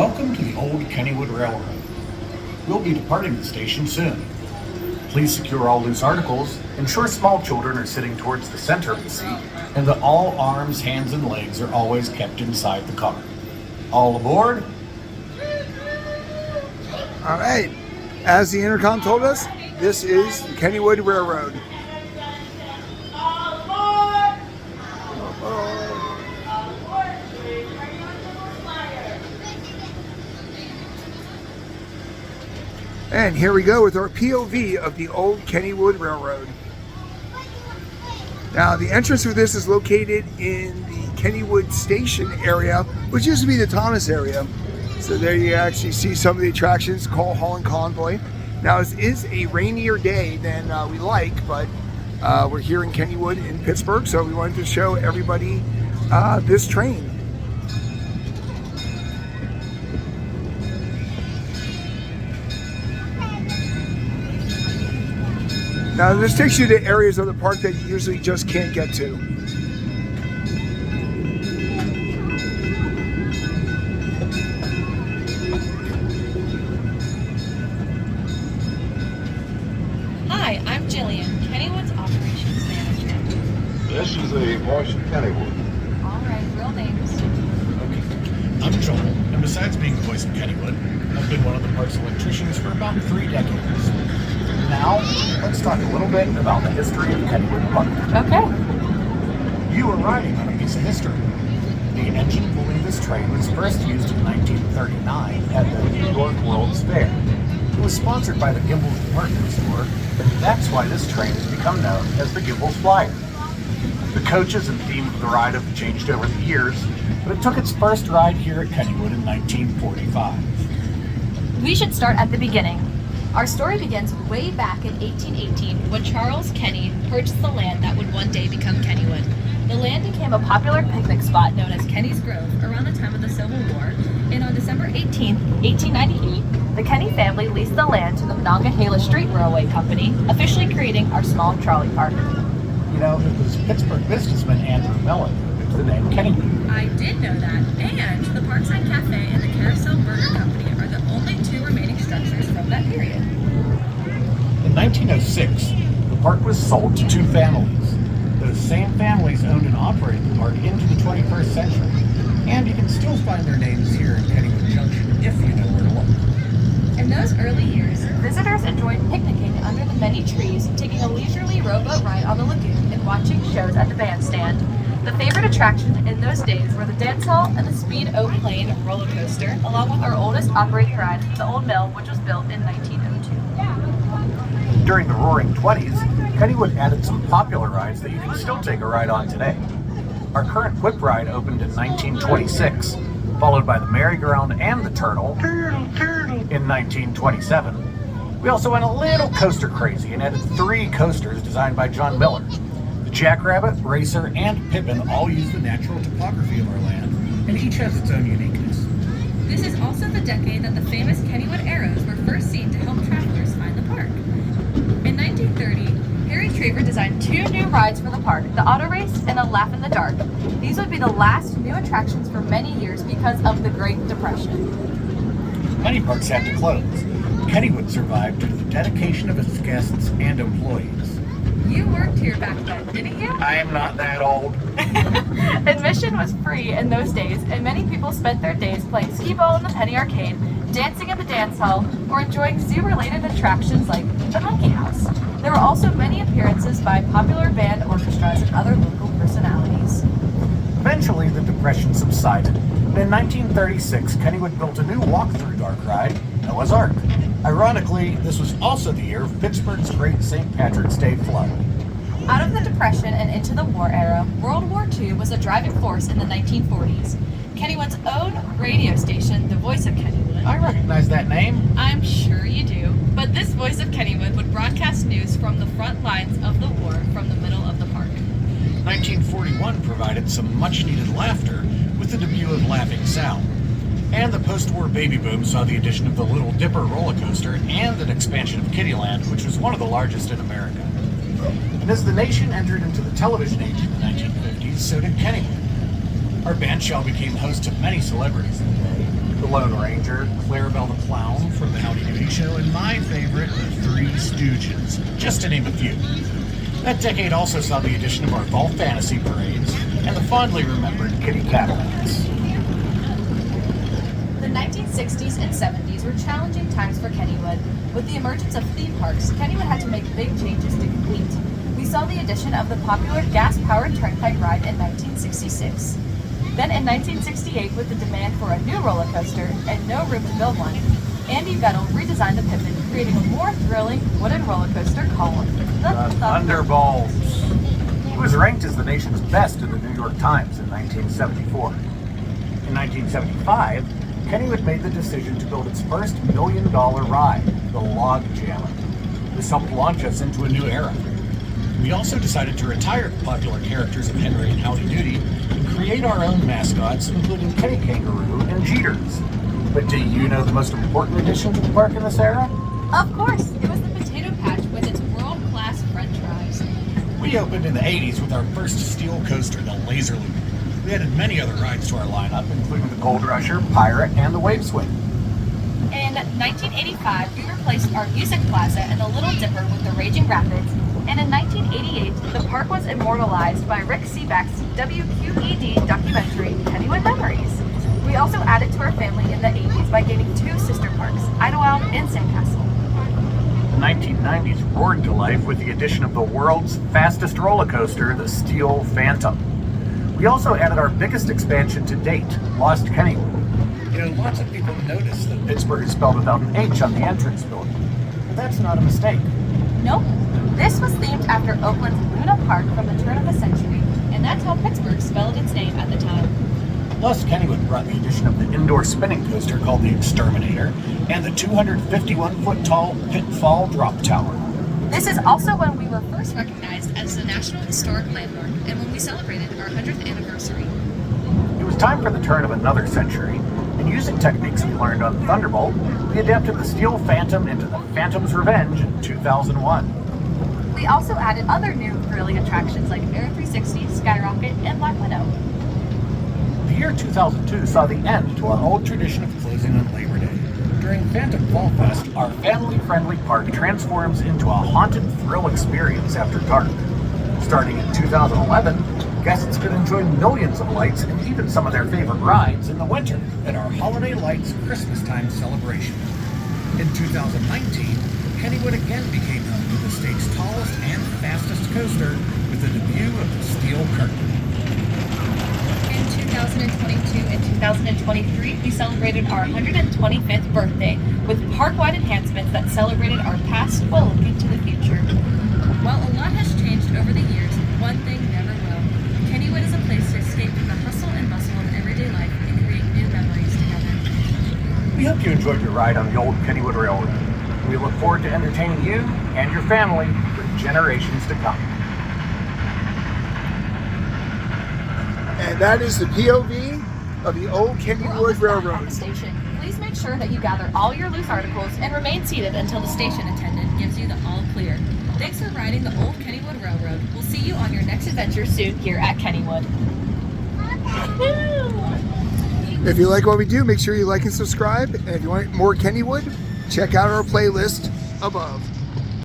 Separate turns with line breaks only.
Welcome to the Olde Kennywood Railroad. We'll be departing the station soon. Please secure all loose articles, ensure small children are sitting towards the center of the seat, and that all arms, hands, and legs are always kept inside the car. All aboard?
All right. As the intercom told us, this is the Kennywood Railroad. And here we go with our POV of the Olde Kennywood Railroad. Now, the entrance for this is located in the Kennywood Station area, which used to be the Thomas area. So there you actually see some of the attractions, Coal Hall and Convoy. Now, this is a rainier day than we like, but we're here in Kennywood in Pittsburgh, so we wanted to show everybody this train. Now, this takes you to areas of the park that you usually just can't get to.
Hi, I'm Jillian, Kennywood's Operations Manager.
This is the voice of Kennywood.
All right, real names.
Okay. I'm Joel, and besides being the voice of Kennywood, I've been one of the park's electricians for about 3 decades. Now, let's talk a little bit about the history of Kennywood Park.
Okay.
You are riding on a piece of history. The engine pulling this train was first used in 1939 at the New York World's Fair. It was sponsored by the Gimbels Department Store, and that's why this train has become known as the Gimbels Flyer. The coaches and theme of the ride have changed over the years, but it took its first ride here at Kennywood in 1945.
We should start at the beginning. Our story begins way back in 1818 when Charles Kenny purchased the land that would one day become Kennywood. The land became a popular picnic spot known as Kenny's Grove around the time of the Civil War, and on December 18, 1898, the Kenny family leased the land to the Monongahela Street Railway Company, officially creating our small trolley park.
You know, it was Pittsburgh businessman Andrew Mellon who picked the name Kennywood.
I did know that, and the Parkside Cafe and the Carousel Burger Company are the only 2 remaining structures from that period.
In 1906, the park was sold to 2 families. Those same families owned and operated the park into the 21st century, and you can still find their names here in Kennywood Junction if you know where to look.
In those early years, visitors enjoyed picnicking under the many trees, taking a leisurely rowboat ride on the lagoon, and watching shows at the bandstand. The favorite attractions in those days were the dance hall and the Speed O-Plane roller coaster, along with our oldest operating ride, the Old Mill, which was built in 1902.
During the Roaring 20s, Kennywood added some popular rides that you can still take a ride on today. Our current Whip ride opened in 1926, followed by the Merry-Go-Round and the Turtle in 1927. We also went a little coaster crazy and added 3 coasters designed by John Miller. The Jackrabbit, Racer, and Pippin all use the natural topography of our land, and each has its own uniqueness.
This is also the decade that the famous Kennywood arrows were first seen to help travelers find the park. In 1930, Harry Traver designed 2 new rides for the park, the Auto Race and the Laugh in the Dark. These would be the last new attractions for many years because of the Great Depression.
Many parks had to close. Kennywood survived due to the dedication of its guests and employees.
You worked here back then, didn't you?
I am not that old.
Admission was free in those days, and many people spent their days playing skee-ball in the Penny Arcade, dancing at the dance hall, or enjoying zoo-related attractions like the Monkey House. There were also many appearances by popular band orchestras and other local personalities.
Eventually, the Depression subsided, and in 1936, Kennywood built a new walk-through dark ride, Noah's Ark. Ironically, this was also the year of Pittsburgh's great St. Patrick's Day flood.
Out of the Depression and into the war era, World War II was a driving force in the 1940s. Kennywood's own radio station, the Voice of Kennywood.
I recognize that name.
I'm sure you do. But this Voice of Kennywood would broadcast news from the front lines of the war from the middle of the park.
1941 provided some much-needed laughter with the debut of Laughing Sound. And the post-war baby boom saw the addition of the Little Dipper roller coaster and an expansion of Kittyland, which was one of the largest in America. And as the nation entered into the television age in the 1950s, so did Kennywood. Our band shell became host to many celebrities in the day, the Lone Ranger, Clarabelle the Clown from the Howdy Doody Show, and my favorite, the Three Stooges, just to name a few. That decade also saw the addition of our fall fantasy parades and the fondly remembered kitty Cadillacs.
The 1960s and 70s were challenging times for Kennywood. With the emergence of theme parks, Kennywood had to make big changes to compete. We saw the addition of the popular gas-powered turnpike ride in 1966. Then in 1968, with the demand for a new roller coaster and no room to build one, Andy Vettel redesigned the Pippin, creating a more thrilling wooden roller coaster called the
Thunderbolts. It was ranked as the nation's best in the New York Times in 1974. In 1975, Kennywood made the decision to build its first $1 million ride, the Log Jammer. This helped launch us into a new era. We also decided to retire the popular characters of Henry and Howdy Doody and create our own mascots, including Kenny Kangaroo and Jeeters. But do you know the most important addition to the park in this era?
Of course, it was the Potato Patch with its world-class french fries.
We opened in the 80s with our first steel coaster, the Laser Loop. We added many other rides to our lineup, including the Gold Rusher, Pirate, and the Wave Swing.
In 1985, we replaced our Music Plaza and the Little Dipper with the Raging Rapids, and in 1988, the park was immortalized by Rick Seebeck's WQED documentary, Kennywood Memories. We also added to our family in the 80s by gaining two sister parks, Idlewild and Sandcastle.
The 1990s roared to life with the addition of the world's fastest roller coaster, the Steel Phantom. We also added our biggest expansion to date, Lost Kennywood. You know, lots of people notice that Pittsburgh is spelled without an H on the entrance building, but that's not a mistake.
Nope. This was themed after Oakland's Luna Park from the turn of the century, and that's how Pittsburgh spelled its name at the time.
Lost Kennywood brought the addition of the indoor spinning coaster called the Exterminator and the 251-foot tall Pitfall Drop Tower.
This is also when we were first recognized as a National Historic Landmark and when we celebrated our 100th anniversary.
It was time for the turn of another century, and using techniques we learned on Thunderbolt, we adapted the Steel Phantom into the Phantom's Revenge in 2001.
We also added other new thrilling attractions like Air 360, Skyrocket, and Black Widow.
The year 2002 saw the end to our old tradition of closing on Labor Day. During Phantom Fall Fest, our family-friendly park transforms into a haunted thrill experience after dark. Starting in 2011, guests could enjoy millions of lights and even some of their favorite rides in the winter at our Holiday Lights Christmastime celebration. In 2019, Kennywood again became home to the state's tallest and fastest coaster with the debut of the Steel Curtain.
In 2022 and 2023, we celebrated our 125th birthday with park-wide enhancements that celebrated our past while looking to the future. While a lot has changed over the years, one thing never will. Kennywood is a place to escape from the hustle and bustle of everyday life and create new memories together.
We hope you enjoyed your ride on the Olde Kennywood Railroad. We look forward to entertaining you and your family for generations to come.
And that is the POV of the Olde
We're
Kennywood
almost back at the
Railroad.
station. Please make sure that you gather all your loose articles and remain seated until the station attendant gives you the all clear. Thanks for riding the Olde Kennywood Railroad. We'll see you on your next adventure soon here at Kennywood.
If you like what we do, make sure you like and subscribe. And if you want more Kennywood, check out our playlist above.